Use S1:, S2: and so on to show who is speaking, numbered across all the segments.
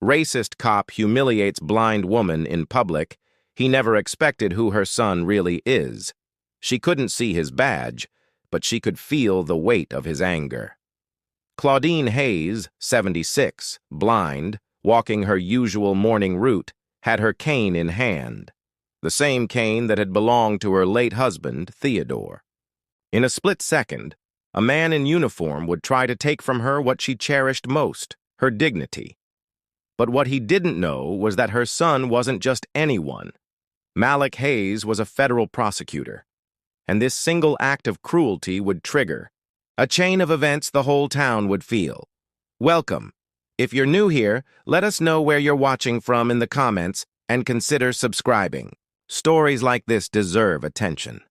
S1: Racist cop humiliates blind woman in public. He never expected who her son really is. She couldn't see his badge, but she could feel the weight of his anger. Claudine Hayes, 76, blind, walking her usual morning route, had her cane in hand, the same cane that had belonged to her late husband, Theodore. In a split second, a man in uniform would try to take from her what she cherished most, her dignity. But what he didn't know was that her son wasn't just anyone. Malik Hayes was a federal prosecutor, and this single act of cruelty would trigger a chain of events the whole town would feel. Welcome. If you're new here, let us know where you're watching from in the comments and consider subscribing. Stories like this deserve attention.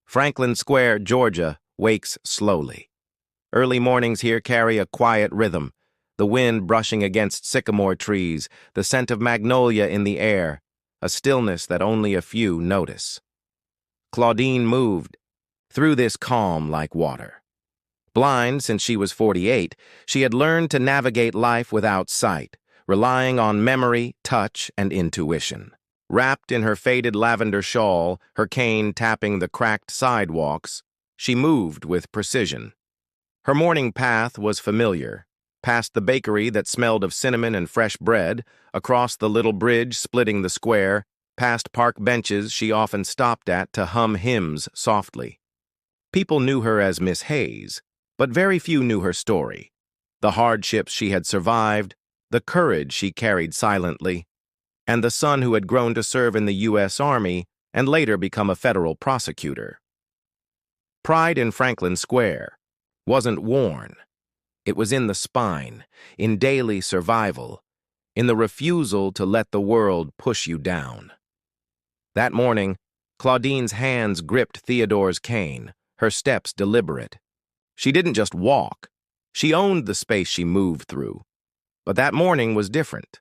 S1: Franklin Square, Georgia, wakes slowly. Early mornings here carry a quiet rhythm, the wind brushing against sycamore trees, the scent of magnolia in the air, a stillness that only a few notice. Claudine moved through this calm like water. Blind since she was 48, she had learned to navigate life without sight, relying on memory, touch, and intuition. Wrapped in her faded lavender shawl, her cane tapping the cracked sidewalks, she moved with precision. Her morning path was familiar, past the bakery that smelled of cinnamon and fresh bread, across the little bridge splitting the square, past park benches she often stopped at to hum hymns softly. People knew her as Miss Hayes, but very few knew her story, the hardships she had survived, the courage she carried silently, and the son who had grown to serve in the U.S. Army and later become a federal prosecutor. Pride in Franklin Square wasn't worn. It was in the spine, in daily survival, in the refusal to let the world push you down. That morning, Claudine's hands gripped Theodore's cane, her steps deliberate. She didn't just walk. She owned the space she moved through. But that morning was different.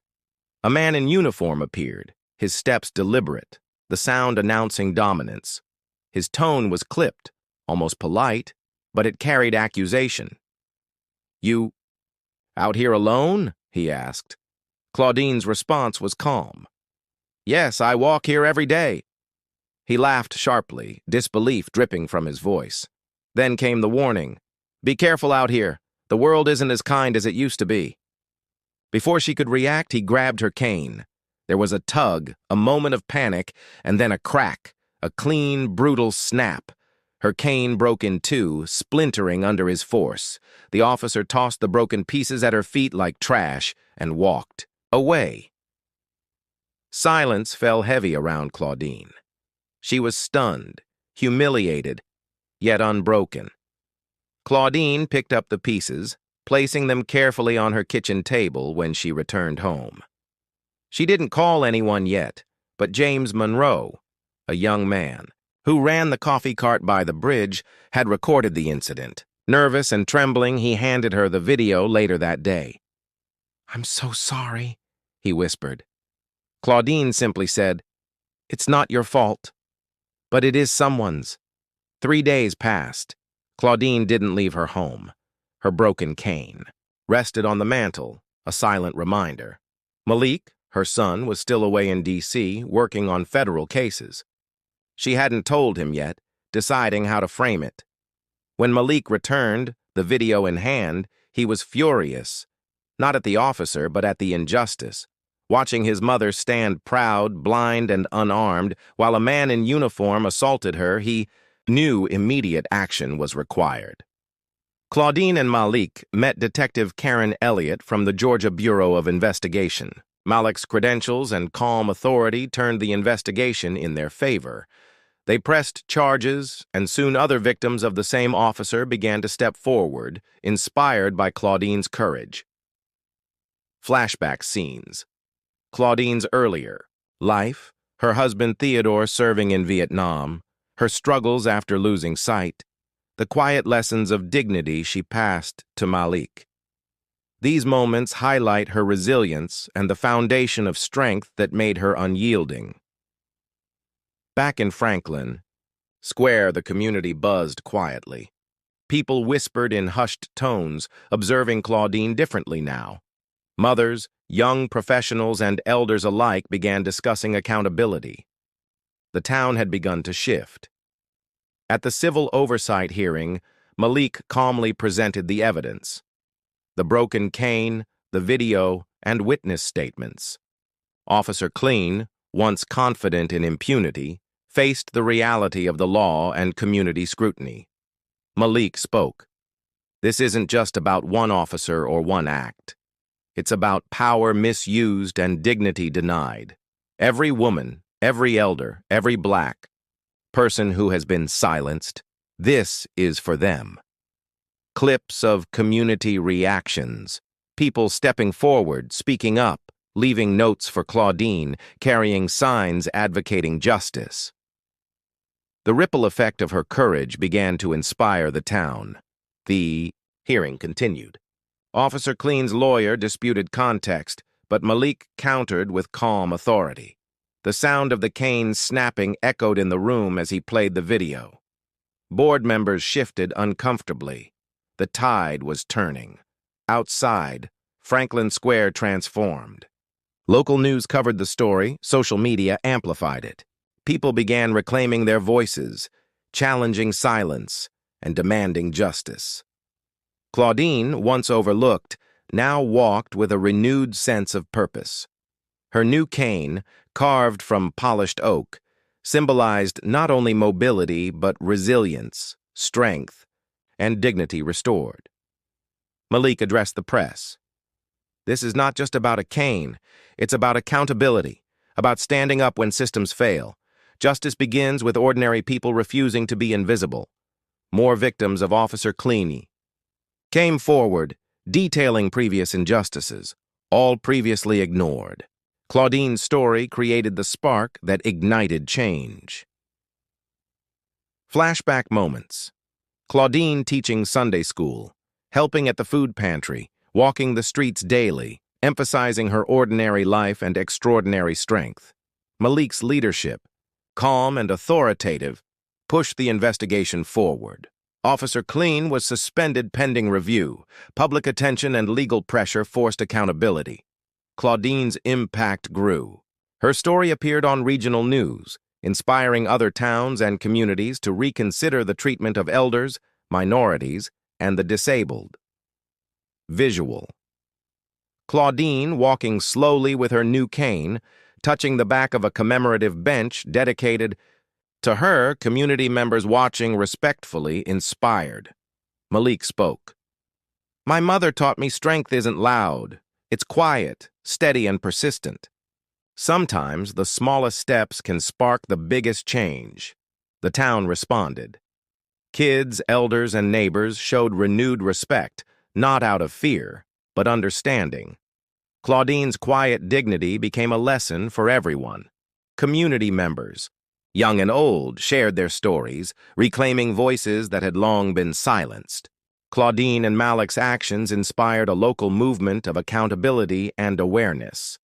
S1: A man in uniform appeared, his steps deliberate, the sound announcing dominance. His tone was clipped, almost polite, but it carried accusation. "You out here alone?" he asked. Claudine's response was calm. "Yes, I walk here every day." He laughed sharply, disbelief dripping from his voice. Then came the warning. "Be careful out here. The world isn't as kind as it used to be." Before she could react, he grabbed her cane. There was a tug, a moment of panic, and then a crack, a clean, brutal snap. Her cane broke in two, splintering under his force. The officer tossed the broken pieces at her feet like trash and walked away. Silence fell heavy around Claudine. She was stunned, humiliated, yet unbroken. Claudine picked up the pieces, placing them carefully on her kitchen table when she returned home. She didn't call anyone yet, but James Monroe, a young man, who ran the coffee cart by the bridge, had recorded the incident. Nervous and trembling, he handed her the video later that day. "I'm so sorry," he whispered. Claudine simply said, "It's not your fault." But it is someone's. 3 days passed. Claudine didn't leave her home. Her broken cane rested on the mantel, a silent reminder. Malik, her son, was still away in D.C., working on federal cases. She hadn't told him yet, deciding how to frame it. When Malik returned, the video in hand, he was furious, not at the officer, but at the injustice. Watching his mother stand proud, blind, and unarmed, while a man in uniform assaulted her, he knew immediate action was required. Claudine and Malik met Detective Karen Elliott from the Georgia Bureau of Investigation. Malik's credentials and calm authority turned the investigation in their favor. They pressed charges, and soon other victims of the same officer began to step forward, inspired by Claudine's courage. Flashback scenes. Claudine's earlier life, her husband Theodore serving in Vietnam, her struggles after losing sight, the quiet lessons of dignity she passed to Malik. These moments highlight her resilience and the foundation of strength that made her unyielding. Back in Franklin Square, the community buzzed quietly. People whispered in hushed tones, observing Claudine differently now. Mothers, Young professionals and elders alike began discussing accountability. The town had begun to shift. At the civil oversight hearing, Malik calmly presented the evidence: the broken cane, the video, and witness statements. Officer Clean, once confident in impunity, faced the reality of the law and community scrutiny. Malik spoke. "This isn't just about one officer or one act. It's about power misused and dignity denied. Every woman, every elder, every black person who has been silenced, this is for them." Clips of community reactions, people stepping forward, speaking up, leaving notes for Claudine, carrying signs advocating justice. The ripple effect of her courage began to inspire the town. The hearing continued. Officer Clean's lawyer disputed context, but Malik countered with calm authority. The sound of the cane snapping echoed in the room as he played the video. Board members shifted uncomfortably. The tide was turning. Outside, Franklin Square transformed. Local news covered the story, social media amplified it. People began reclaiming their voices, challenging silence, and demanding justice. Claudine, once overlooked, now walked with a renewed sense of purpose. Her new cane, carved from polished oak, symbolized not only mobility but resilience, strength, and dignity restored. Malik addressed the press. "This is not just about a cane. It's about accountability, about standing up when systems fail. Justice begins with ordinary people refusing to be invisible." More victims of Officer Clean came forward, detailing previous injustices, all previously ignored. Claudine's story created the spark that ignited change. Flashback moments. Claudine teaching Sunday school, helping at the food pantry, walking the streets daily, emphasizing her ordinary life and extraordinary strength. Malik's leadership, calm and authoritative, pushed the investigation forward. Officer Clean was suspended pending review. Public attention and legal pressure forced accountability. Claudine's impact grew. Her story appeared on regional news, inspiring other towns and communities to reconsider the treatment of elders, minorities, and the disabled. Visual. Claudine walking slowly with her new cane, touching the back of a commemorative bench dedicated to her. Community members watching respectfully, inspired. Malik spoke. "My mother taught me strength isn't loud. It's quiet, steady, and persistent. Sometimes the smallest steps can spark the biggest change." The town responded. Kids, elders, and neighbors showed renewed respect, not out of fear, but understanding. Claudine's quiet dignity became a lesson for everyone. Community members, young and old, shared their stories, reclaiming voices that had long been silenced. Claudine and Malik's actions inspired a local movement of accountability and awareness.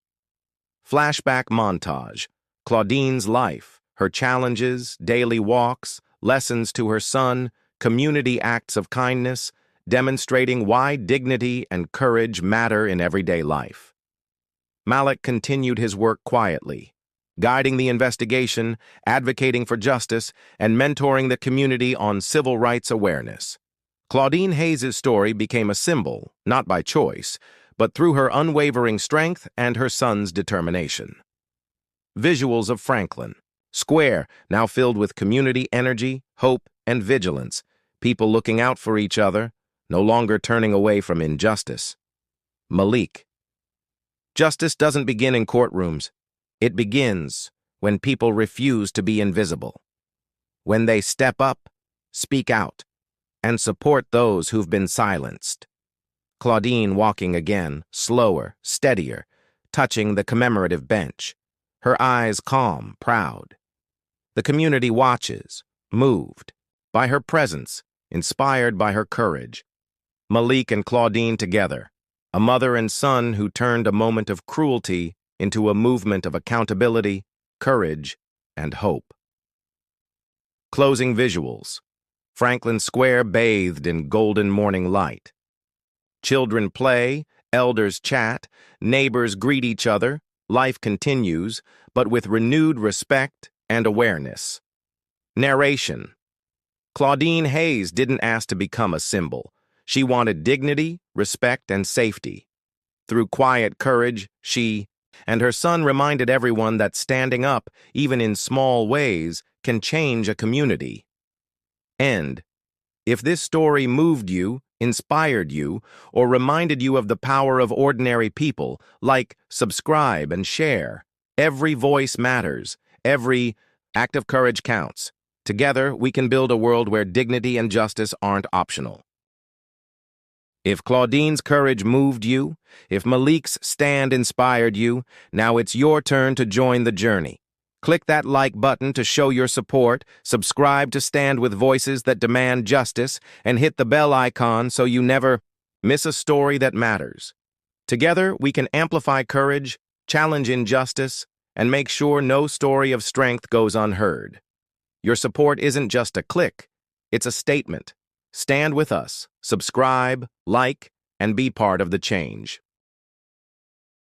S1: Flashback montage. Claudine's life, her challenges, daily walks, lessons to her son, community acts of kindness, demonstrating why dignity and courage matter in everyday life. Malik continued his work quietly, guiding the investigation, advocating for justice, and mentoring the community on civil rights awareness. Claudine Hayes' story became a symbol, not by choice, but through her unwavering strength and her son's determination. Visuals of Franklin Square, now filled with community energy, hope, and vigilance, people looking out for each other, no longer turning away from injustice. Malik. Justice doesn't begin in courtrooms. It begins when people refuse to be invisible. When they step up, speak out, and support those who've been silenced. Claudine walking again, slower, steadier, touching the commemorative bench, her eyes calm, proud. The community watches, moved by her presence, inspired by her courage. Malik and Claudine together, a mother and son who turned a moment of cruelty into a movement of accountability, courage, and hope. Closing visuals. Franklin Square bathed in golden morning light. Children play, Elders chat, neighbors greet each other, life continues, but with renewed respect and awareness. Narration. Claudine Hayes didn't ask to become a symbol. She wanted dignity, respect, and safety. Through quiet courage, she and her son reminded everyone that standing up, even in small ways, can change a community. End. If this story moved you, inspired you, or reminded you of the power of ordinary people, like, subscribe, and share. Every voice matters. Every act of courage counts. Together, we can build a world where dignity and justice aren't optional. If Claudine's courage moved you, if Malik's stand inspired you, now it's your turn to join the journey. Click that like button to show your support, subscribe to Stand with Voices that demand justice, and hit the bell icon so you never miss a story that matters. Together, we can amplify courage, challenge injustice, and make sure no story of strength goes unheard. Your support isn't just a click, it's a statement. Stand with us, subscribe, like, and be part of the change.